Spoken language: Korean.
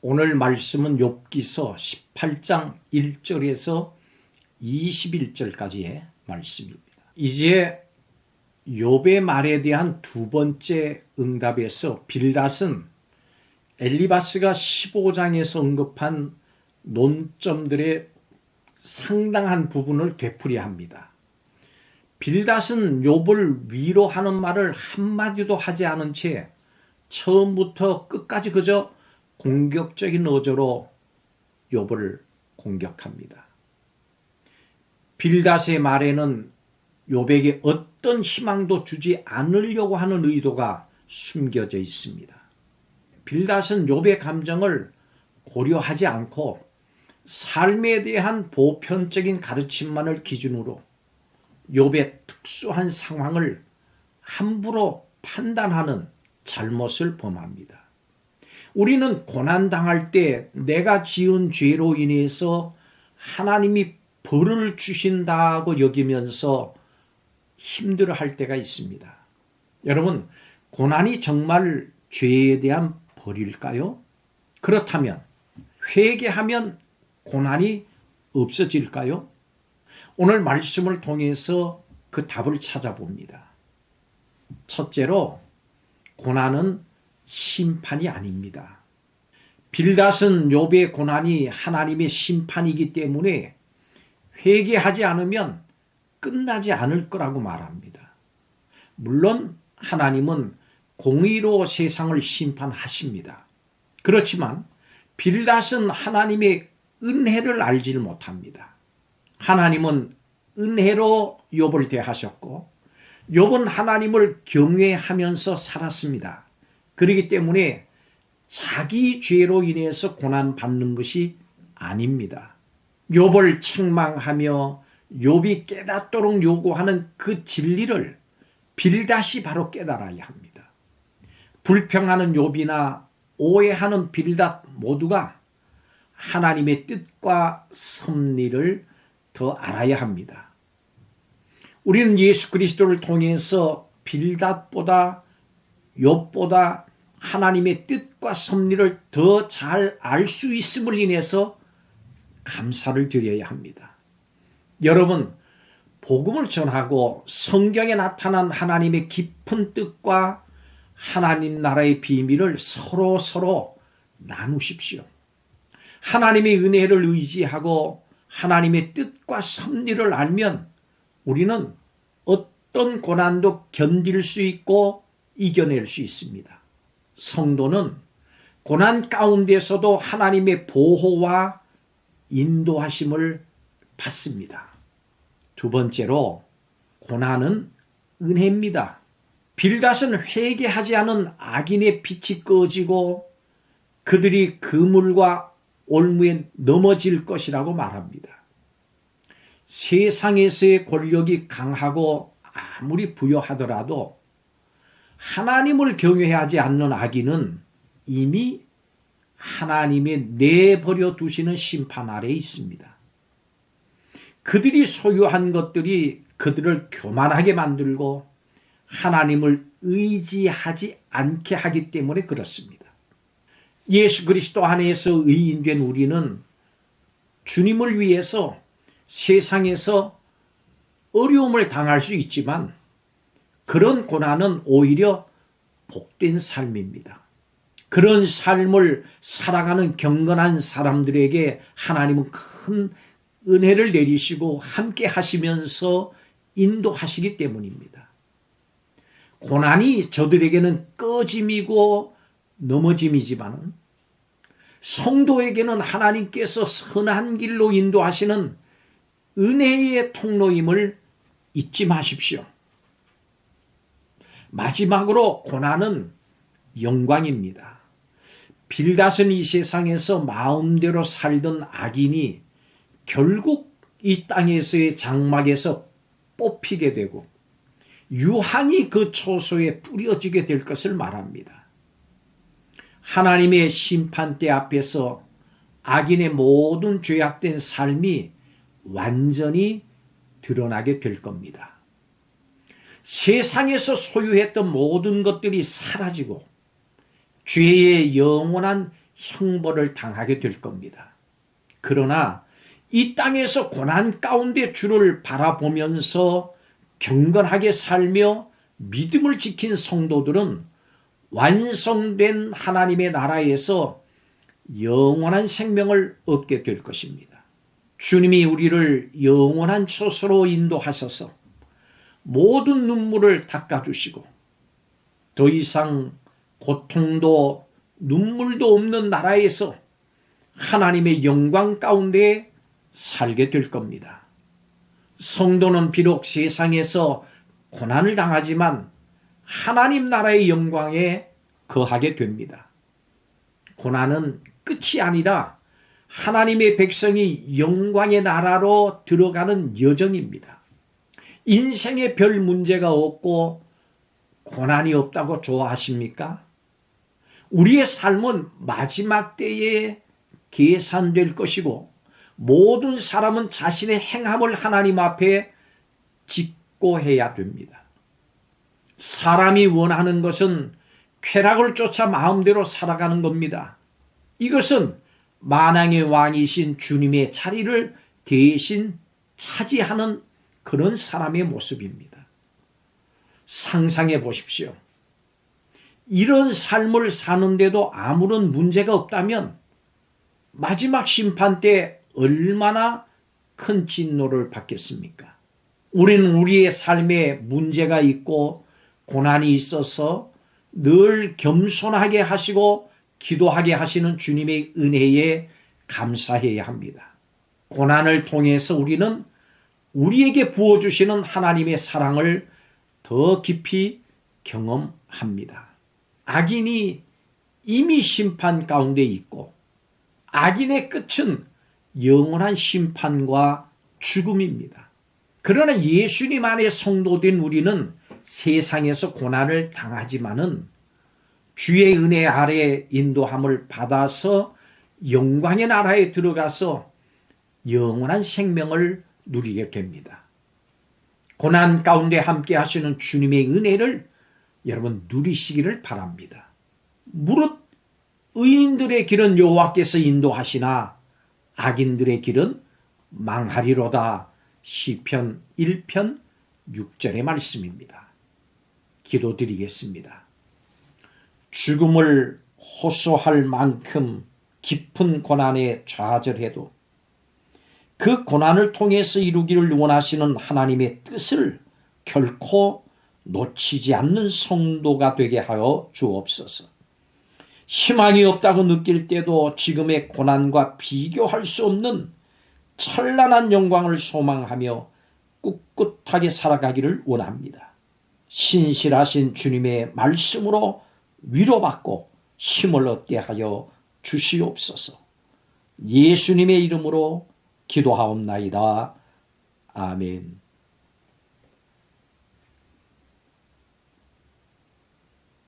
오늘 말씀은 욥기서 18장 1절에서 21절까지의 말씀입니다. 이제 욥의 말에 대한 두 번째 응답에서 빌닷은 엘리바스가 15장에서 언급한 논점들의 상당한 부분을 되풀이합니다. 빌닷은 욥을 위로하는 말을 한마디도 하지 않은 채 처음부터 끝까지 그저 공격적인 어조로 욥을 공격합니다. 빌닷의 말에는 욥에게 어떤 희망도 주지 않으려고 하는 의도가 숨겨져 있습니다. 빌닷은 욥의 감정을 고려하지 않고 삶에 대한 보편적인 가르침만을 기준으로 욥의 특수한 상황을 함부로 판단하는 잘못을 범합니다. 우리는 고난당할 때 내가 지은 죄로 인해서 하나님이 벌을 주신다고 여기면서 힘들어할 때가 있습니다. 여러분, 고난이 정말 죄에 대한 벌일까요? 그렇다면 회개하면 고난이 없어질까요? 오늘 말씀을 통해서 그 답을 찾아봅니다. 첫째로, 고난은 심판이 아닙니다. 빌닷은 욥의 고난이 하나님의 심판이기 때문에 회개하지 않으면 끝나지 않을 거라고 말합니다. 물론 하나님은 공의로 세상을 심판하십니다. 그렇지만 빌닷은 하나님의 은혜를 알지를 못합니다. 하나님은 은혜로 욥을 대하셨고 욥은 하나님을 경외하면서 살았습니다. 그렇기 때문에 자기 죄로 인해서 고난받는 것이 아닙니다. 욥을 책망하며 욥이 깨닫도록 요구하는 그 진리를 빌닷이 바로 깨달아야 합니다. 불평하는 욥이나 오해하는 빌닷 모두가 하나님의 뜻과 섭리를 더 알아야 합니다. 우리는 예수 그리스도를 통해서 빌닷보다 욥보다 하나님의 뜻과 섭리를 더 잘 알 수 있음을 인해서 감사를 드려야 합니다. 여러분, 복음을 전하고 성경에 나타난 하나님의 깊은 뜻과 하나님 나라의 비밀을 서로 나누십시오. 하나님의 은혜를 의지하고 하나님의 뜻과 섭리를 알면 우리는 어떤 고난도 견딜 수 있고 이겨낼 수 있습니다. 성도는 고난 가운데서도 하나님의 보호와 인도하심을 받습니다. 두 번째로, 고난은 은혜입니다. 빌닷은 회개하지 않은 악인의 빛이 꺼지고 그들이 그물과 올무에 넘어질 것이라고 말합니다. 세상에서의 권력이 강하고 아무리 부여하더라도 하나님을 경외하지 않는 악인은 이미 하나님의 내버려 두시는 심판 아래에 있습니다. 그들이 소유한 것들이 그들을 교만하게 만들고 하나님을 의지하지 않게 하기 때문에 그렇습니다. 예수 그리스도 안에서 의인된 우리는 주님을 위해서 세상에서 어려움을 당할 수 있지만 그런 고난은 오히려 복된 삶입니다. 그런 삶을 살아가는 경건한 사람들에게 하나님은 큰 은혜를 내리시고 함께 하시면서 인도하시기 때문입니다. 고난이 저들에게는 꺼짐이고 넘어짐이지만 성도에게는 하나님께서 선한 길로 인도하시는 은혜의 통로임을 잊지 마십시오. 마지막으로, 고난은 영광입니다. 빌닷은 이 세상에서 마음대로 살던 악인이 결국 이 땅에서의 장막에서 뽑히게 되고 유황이 그 초소에 뿌려지게 될 것을 말합니다. 하나님의 심판대 앞에서 악인의 모든 죄악된 삶이 완전히 드러나게 될 겁니다. 세상에서 소유했던 모든 것들이 사라지고 죄의 영원한 형벌을 당하게 될 겁니다. 그러나 이 땅에서 고난 가운데 주를 바라보면서 경건하게 살며 믿음을 지킨 성도들은 완성된 하나님의 나라에서 영원한 생명을 얻게 될 것입니다. 주님이 우리를 영원한 처소로 인도하셔서 모든 눈물을 닦아주시고 더 이상 고통도 눈물도 없는 나라에서 하나님의 영광 가운데 살게 될 겁니다. 성도는 비록 세상에서 고난을 당하지만 하나님 나라의 영광에 거하게 됩니다. 고난은 끝이 아니라 하나님의 백성이 영광의 나라로 들어가는 여정입니다. 인생에 별 문제가 없고 고난이 없다고 좋아하십니까? 우리의 삶은 마지막 때에 계산될 것이고 모든 사람은 자신의 행함을 하나님 앞에 직고해야 됩니다. 사람이 원하는 것은 쾌락을 쫓아 마음대로 살아가는 겁니다. 이것은 만왕의 왕이신 주님의 자리를 대신 차지하는 그런 사람의 모습입니다. 상상해 보십시오. 이런 삶을 사는데도 아무런 문제가 없다면 마지막 심판 때 얼마나 큰 진노를 받겠습니까? 우리는 우리의 삶에 문제가 있고 고난이 있어서 늘 겸손하게 하시고 기도하게 하시는 주님의 은혜에 감사해야 합니다. 고난을 통해서 우리는 우리에게 부어주시는 하나님의 사랑을 더 깊이 경험합니다. 악인이 이미 심판 가운데 있고 악인의 끝은 영원한 심판과 죽음입니다. 그러나 예수님 안에 성도된 우리는 세상에서 고난을 당하지만은 주의 은혜 아래 인도함을 받아서 영광의 나라에 들어가서 영원한 생명을 누리게 됩니다. 고난 가운데 함께 하시는 주님의 은혜를 여러분 누리시기를 바랍니다. 무릇 의인들의 길은 여호와께서 인도하시나 악인들의 길은 망하리로다. 시편 1편 6절의 말씀입니다. 기도드리겠습니다. 죽음을 호소할 만큼 깊은 고난에 좌절해도 그 고난을 통해서 이루기를 원하시는 하나님의 뜻을 결코 놓치지 않는 성도가 되게 하여 주옵소서. 희망이 없다고 느낄 때도 지금의 고난과 비교할 수 없는 찬란한 영광을 소망하며 꿋꿋하게 살아가기를 원합니다. 신실하신 주님의 말씀으로 위로받고 힘을 얻게 하여 주시옵소서. 예수님의 이름으로 기도하옵나이다. 아멘.